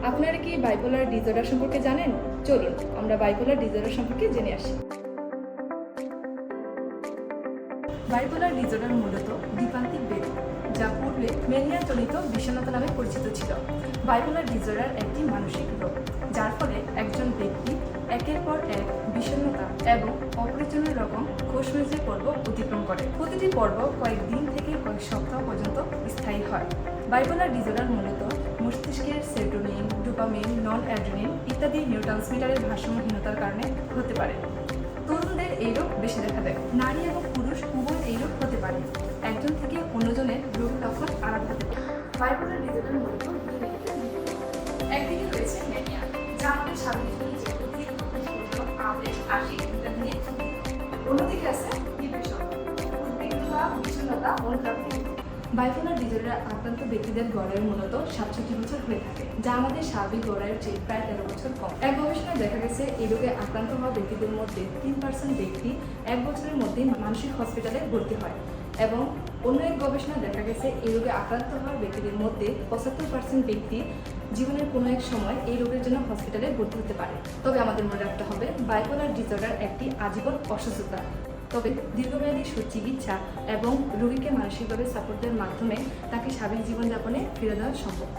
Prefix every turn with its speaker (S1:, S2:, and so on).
S1: আপনারা কি bipolar disorder সম্পর্কে জানেন? চলুন আমরা বাইপোলার ডিসঅর্ডার সম্পর্কে জেনে আসি। বাইপোলার ডিসঅর্ডার মূলত দ্বিপ্রান্তিক ব্যাধি, যা পূর্বে ম্যানিয়াজনিত বিষণ্ণতা নামে পরিচিত ছিল। বাইপোলার ডিসঅর্ডার একটি মানসিক রোগ, যার ফলে একজন ব্যক্তি একের পর এক বিষণ্ণতা এবং অপরিচ্ছন্ন রকম খোশমেজের পর্ব অতিক্রম করে। প্রতিটি পর্ব কয়েকদিন থেকে কয়েক সপ্তাহ পর্যন্ত স্থায়ী হয়। বাইপোলার ডিসঅর্ডার মূলত মস্তিষ্কের সেরোটোনিন, ডোপামিন, নন অ্যাড্রেনালিন ইত্যাদি নিউরোট্রান্সমিটারের ভারসাম্যহীনতার কারণে হতে পারে। তরুণদের এই রোগ বেশি দেখা দেয়। নারী এবং পুরুষ উভয় এই রোগ হতে পারে। একজন থেকে অন্যজনের রোগের লক্ষণ আলাদা হতে পারে। বাইপোলার ডিসঅর্ডার মূলত একদিকে রয়েছে ম্যানিয়া, যা আমাদের স্বাভাবিক যে অতিরিক্ত আবেগ, আশি ইত্যাদি নিয়ে। অন্যদিকে আছে ডিপ্রেশন, উদ্বিগ্নতা, বিষণ্ণতা, অনুপ্রাপ্তি। বাইপোলার ডিসঅর্ডারে আক্রান্ত ব্যক্তিদের গড়ায়ু মূলত 67 বছর হয়ে থাকে, যা আমাদের স্বাভাবিক গড়ায়ুর চেয়ে প্রায় 13 বছর কম। এক গবেষণায় দেখা গেছে এই রোগে আক্রান্ত হওয়া ব্যক্তিদের মধ্যে 3% ব্যক্তি 1 বছরের মধ্যেই মানসিক হসপিটালে ভর্তি হয়, এবং অন্য এক গবেষণায় দেখা গেছে এই রোগে আক্রান্ত হওয়া ব্যক্তিদের মধ্যে 75% ব্যক্তি জীবনের কোনো এক সময় এই রোগের জন্য হসপিটালে ভর্তি হতে পারে। তবে আমাদের মনে রাখতে হবে, বাইপোলার ডিসঅর্ডার একটি আজীবন অসুস্থতা। তবে দীর্ঘমেয়াদী সুচিকিৎসা এবং রোগীকে মানসিকভাবে সাপোর্ট দেওয়ার মাধ্যমে তাকে স্বাভাবিক জীবনযাপনে ফিরে দেওয়া সম্ভব।